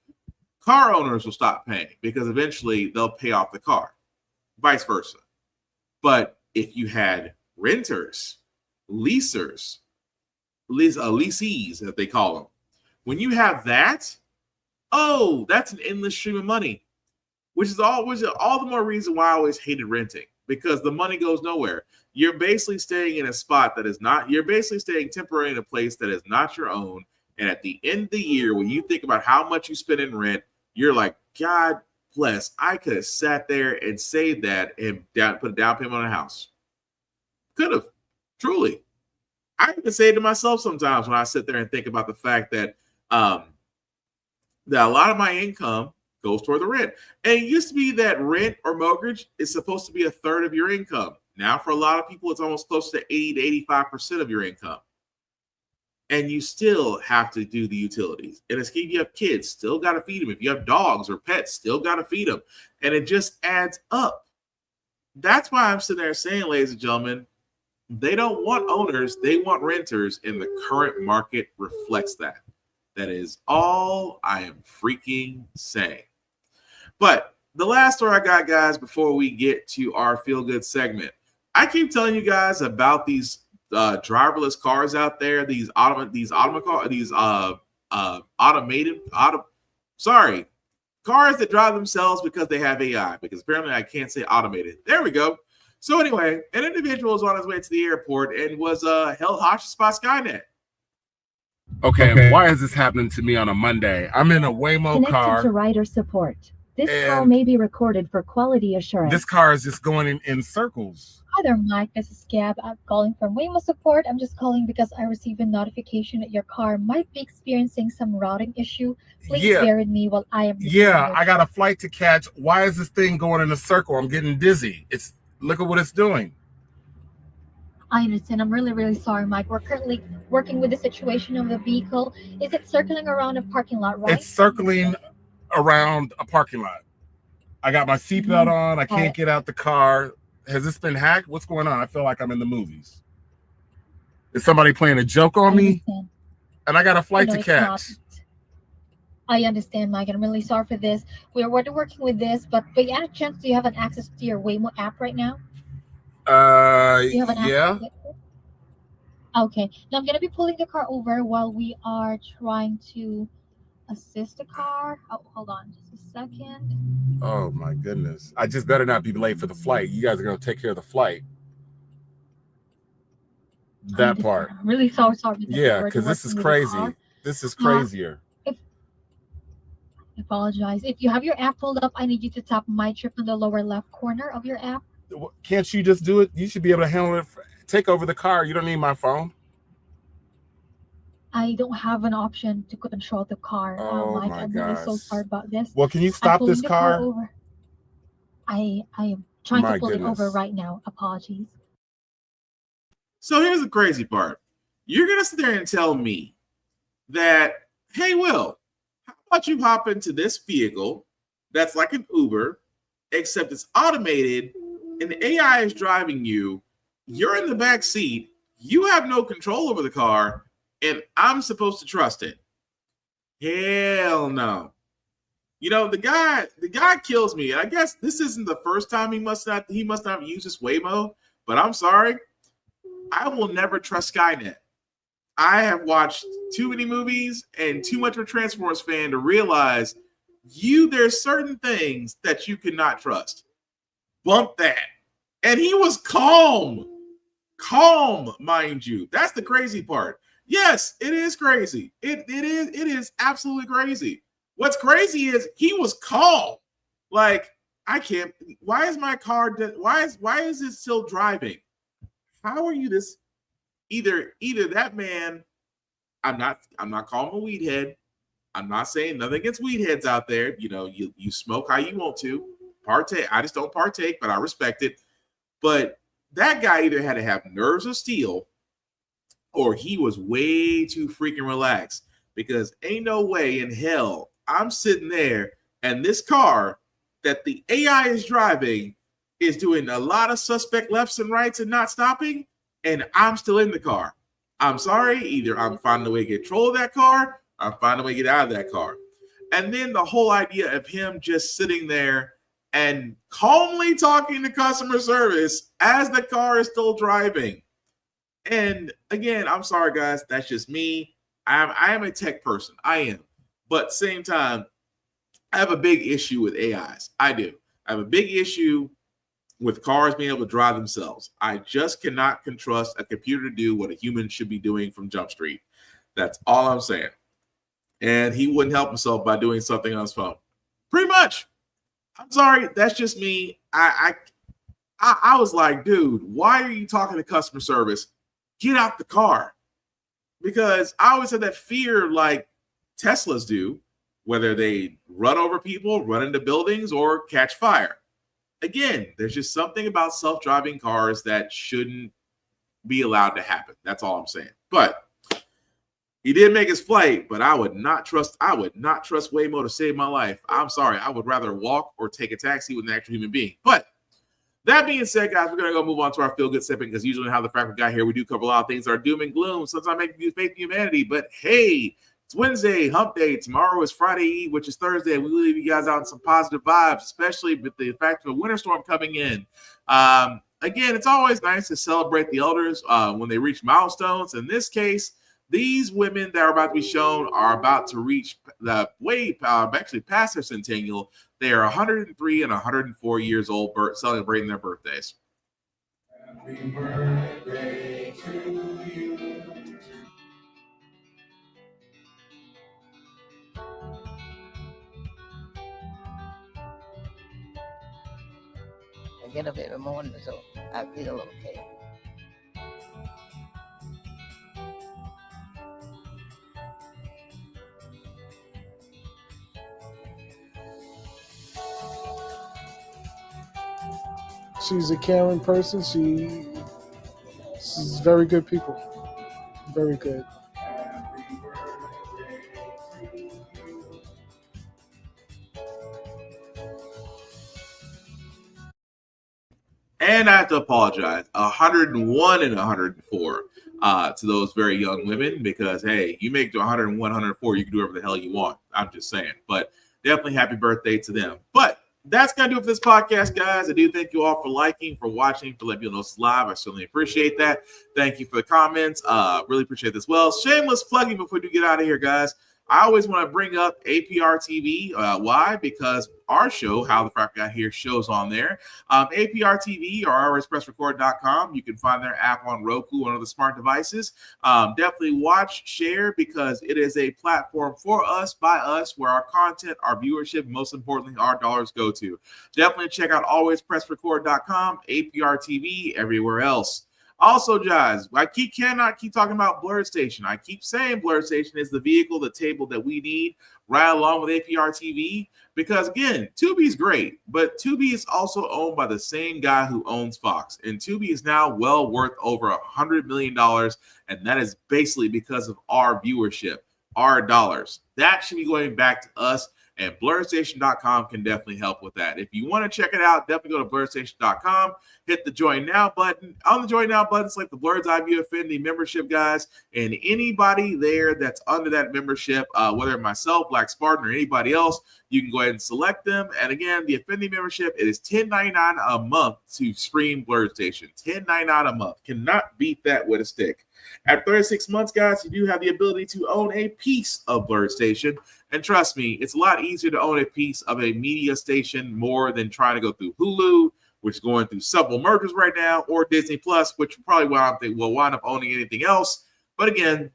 B: Car owners will stop paying because eventually they'll pay off the car, vice versa. But if you had renters, leasers, leasees, as they call them, when you have that, that's an endless stream of money, which is all the more reason why I always hated renting, because the money goes nowhere. You're basically staying in a spot that is not, you're basically staying temporarily in a place that is not your own. And at the end of the year, when you think about how much you spend in rent, you're like, God bless, I could have sat there and saved that and put a down payment on a house. Could have, truly. I even say it to myself sometimes when I sit there and think about the fact that that a lot of my income goes toward the rent. And it used to be that rent or mortgage is supposed to be a third of your income. Now, for a lot of people, it's almost close to 80 to 85% of your income. And you still have to do the utilities. And if you have kids, still got to feed them. If you have dogs or pets, still got to feed them. And it just adds up. That's why I'm sitting there saying, ladies and gentlemen, they don't want owners, they want renters, and the current market reflects that. That is all I am freaking saying. But the last story I got, guys, before we get to our feel-good segment, I keep telling you guys about these driverless cars out there, cars that drive themselves because they have AI, because apparently I can't say automated. There we go. So anyway, an individual was on his way to the airport and was held hostage by Skynet.
A: Okay, why is this happening to me on a Monday? I'm in a Waymo
E: Connected
A: car.
E: to rider support. This call
A: And
E: may be recorded for quality assurance.
A: this car is just going in circles.
F: Hi there, Mike. This is Gab. I'm calling from Waymo Support. I'm just calling because I received a notification that your car might be experiencing some routing issue. Please bear with me while I am.
A: Yeah, I got a flight to catch. Why is this thing going in a circle? I'm getting dizzy. Look at what it's doing.
F: I understand. I'm really, really sorry, Mike. We're currently working with the situation of the vehicle. Is it circling around a parking lot, right?
A: It's circling around a parking lot. I got my seatbelt on. I can't get out the car. Has this been hacked? What's going on? I feel like I'm in the movies. Is somebody playing a joke on me? And I got a flight to catch.
F: I understand, Mike. I'm really sorry for this. We're working with this, but by any chance, do you have an access to your Waymo app right now? Do you have an
A: Yeah.
F: Okay. Now I'm gonna be pulling the car over while we are trying to assist the car. Oh, hold on just a second.
A: Oh my goodness. I just better not be late for the flight. You guys are going to take care of the flight. That part.
F: I'm really sorry.
A: Yeah, because this is crazy. This is crazier.
F: I apologize. If you have your app pulled up, I need you to tap My Trip in the lower left corner of your app.
A: Can't you just do it? You should be able to handle it. Take over the car. You don't need my phone.
F: I don't have an option to control the car.
A: Oh
F: Mike,
A: my
F: I'm really so
A: gosh.
F: sorry about this.
A: Well, can you
F: I'm
A: stop
F: pulling
A: this
F: the
A: car?
F: over. I am trying
A: My
F: to pull it over
A: goodness.
F: right now. Apologies.
B: So here's the crazy part. You're going to sit there and tell me that, hey, Will, how about you hop into this vehicle that's like an Uber, except it's automated and the AI is driving you. You're in the back seat. You have no control over the car, and I'm supposed to trust it. Hell no. You know, the guy kills me. I guess this isn't the first time he must not have used this Waymo, but I'm sorry. I will never trust Skynet. I have watched too many movies and too much of a Transformers fan to realize there's certain things that you cannot trust. Bump that. And he was calm, mind you. That's the crazy part. Yes, it is crazy. It is absolutely crazy. What's crazy is he was calm. Like, I can't. Why is my car? Why is it still driving? How are you this? Either that man. I'm not calling him a weed head. I'm not saying nothing against weed heads out there. You know, you smoke how you want to. Partake. I just don't partake, but I respect it. But that guy either had to have nerves of steel, or he was way too freaking relaxed. Because ain't no way in hell I'm sitting there and this car that the AI is driving is doing a lot of suspect lefts and rights and not stopping, and I'm still in the car. I'm sorry. Either I'm finding a way to get control of that car, or I'm finding a way to get out of that car. And then the whole idea of him just sitting there and calmly talking to customer service as the car is still driving. And again, I'm sorry, guys. That's just me. I am a tech person. I am. But same time, I have a big issue with AIs. I do. I have a big issue with cars being able to drive themselves. I just cannot trust a computer to do what a human should be doing from Jump Street. That's all I'm saying. And he wouldn't help himself by doing something on his phone. Pretty much. I'm sorry. That's just me. I was like, dude, why are you talking to customer service? Get out the car. Because I always had that fear like Teslas do, whether they run over people, run into buildings, or catch fire. Again, there's just something about self-driving cars that shouldn't be allowed to happen. That's all I'm saying. But he did make his flight, but I would not trust Waymo to save my life. I'm sorry. I would rather walk or take a taxi with an actual human being. But that being said, guys, we're going to go move on to our feel-good segment because usually how the Frack We Got Here, we do cover a lot of things that are doom and gloom, sometimes making you faith in humanity. But hey, it's Wednesday, hump day. Tomorrow is Friday Eve, which is Thursday. We leave you guys out in some positive vibes, especially with the fact of a winter storm coming in. Again, it's always nice to celebrate the elders when they reach milestones. In this case, these women that are about to be shown are about to reach actually past their centennial. They are 103 and 104 years old, celebrating their birthdays. Happy birthday to you.
D: get up every morning, so I feel okay.
I: She's a caring person. She's very good people. Very good.
B: And I have to apologize, 101 and 104 to those very young women, because, hey, you make to 101, 104, you can do whatever the hell you want. I'm just saying. But definitely happy birthday to them. But that's going to do it for this podcast, guys. I do thank you all for liking, for watching, for letting me know it's live. I certainly appreciate that. Thank you for the comments. Really appreciate this. Well, shameless plugging before we do get out of here, guys. I always want to bring up APR TV. Why? Because our show, How the Frack Got Here, shows on there. APR TV or rspressrecord.com. You can find their app on Roku and other smart devices. Definitely watch, share, because it is a platform for us, by us, where our content, our viewership, most importantly, our dollars go to. Definitely check out alwayspressrecord.com, APR TV, everywhere else. Also, guys, I cannot keep talking about Blurred Station. I keep saying Blurred Station is the vehicle, the table that we need right along with APR TV, because, again, Tubi is great, but Tubi is also owned by the same guy who owns Fox, and Tubi is now well worth over $100 million, and that is basically because of our viewership, our dollars. That should be going back to us, and blurredstation.com can definitely help with that. If you want to check it out, definitely go to blurredstation.com, hit the Join Now button. On the Join Now button, select the Blurred's Eye View Affinity membership, guys, and anybody there that's under that membership, whether myself, Black Spartan, or anybody else, you can go ahead and select them. And again, the Affinity membership, it is $10.99 a month to stream Blurred Station. $10.99 a month. Cannot beat that with a stick. At 36 months, guys, you do have the ability to own a piece of Blurred Station. And trust me, it's a lot easier to own a piece of a media station more than trying to go through Hulu, which is going through several mergers right now, or Disney Plus, which probably will wind up owning anything else. But again,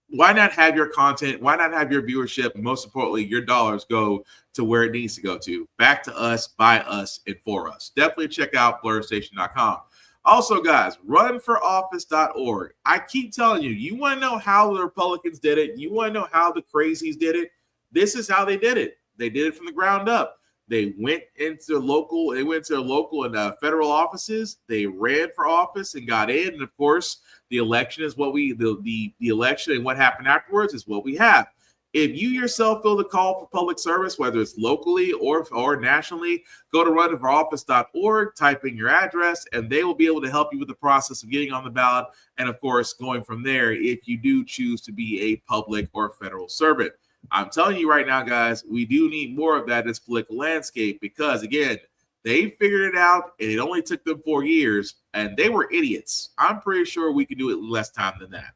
B: why not have your content? Why not have your viewership? Most importantly, your dollars go to where it needs to go to. Back to us, by us, and for us. Definitely check out blurredstation.com. Also, guys, runforoffice.org. I keep telling you, you want to know how the Republicans did it? You want to know how the crazies did it? This is how they did it. They did it from the ground up. They went into local and federal offices. They ran for office and got in. And of course, the election is what the election and what happened afterwards is what we have. If you yourself feel the call for public service, whether it's locally or nationally, go to runforoffice.org, type in your address, and they will be able to help you with the process of getting on the ballot. And of course, going from there, if you do choose to be a public or federal servant. I'm telling you right now, guys, we do need more of that in this political landscape because, again, they figured it out, and it only took them 4 years, and they were idiots. I'm pretty sure we can do it in less time than that.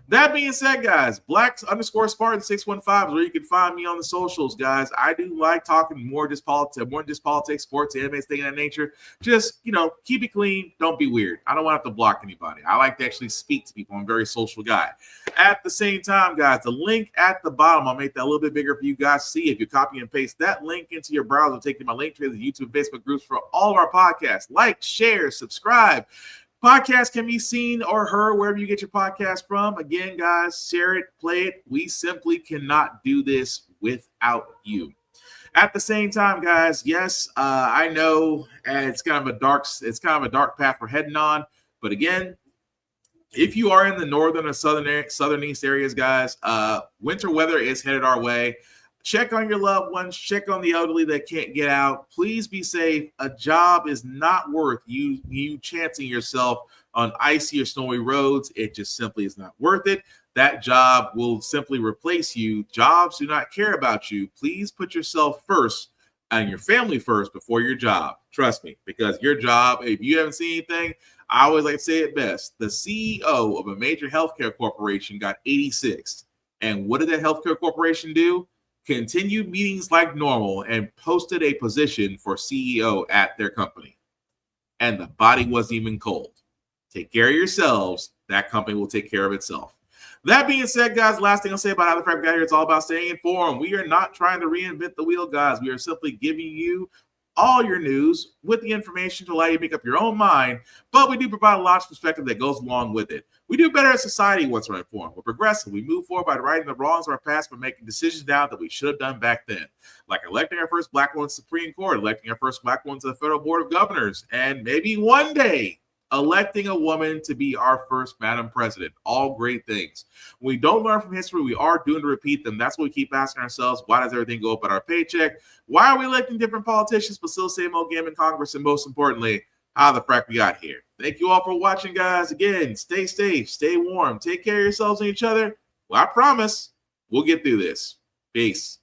B: That being said, guys, Blacks_Spartan615 is where you can find me on the socials, guys. I do like talking more just politics, sports, anime, things of that nature. Just, keep it clean. Don't be weird. I don't want to have to block anybody. I like to actually speak to people. I'm a very social guy. At the same time, guys, the link at the bottom, I'll make that a little bit bigger for you guys to see. If you copy and paste that link into your browser, take to my link tree, the YouTube and Facebook groups for all of our podcasts. Like, share, subscribe. Podcast can be seen or heard wherever you get your podcast from. Again, guys, share it, play it. We simply cannot do this without you. At the same time, guys, yes, I know it's kind of a dark path we're heading on. But again, if you are in the northern or southern east areas, guys, winter weather is headed our way. Check on your loved ones. Check on the elderly that can't get out. Please be safe. A job is not worth you chancing yourself on icy or snowy roads. It just simply is not worth it. That job will simply replace you. Jobs do not care about you. Please put yourself first and your family first before your job. Trust me, because your job, if you haven't seen anything, I always like to say it best. The CEO of a major healthcare corporation got 86. And what did that healthcare corporation do? Continued meetings like normal and posted a position for CEO at their company. And the body wasn't even cold. Take care of yourselves. That company will take care of itself. That being said, guys, last thing I'll say about How the Frack We Got Here, it's all about staying informed. We are not trying to reinvent the wheel, guys. We are simply giving you all your news with the information to allow you to make up your own mind, but we do provide a lot of perspective that goes along with it. We do better as society once we're informed. We're progressive. We move forward by righting the wrongs of our past, but making decisions now that we should have done back then, like electing our first Black woman to the Supreme Court, electing our first Black woman to the Federal Board of Governors, and maybe one day electing a woman to be our first Madam President. All great things. When we don't learn from history, we are doomed to repeat them. That's what we keep asking ourselves. Why does everything go up at our paycheck? Why are we electing different politicians but still the same old game in Congress? And most importantly, how the frack we got here. Thank you all for watching, guys. Again, stay safe, stay warm, take care of yourselves and each other. Well, I promise we'll get through this. Peace.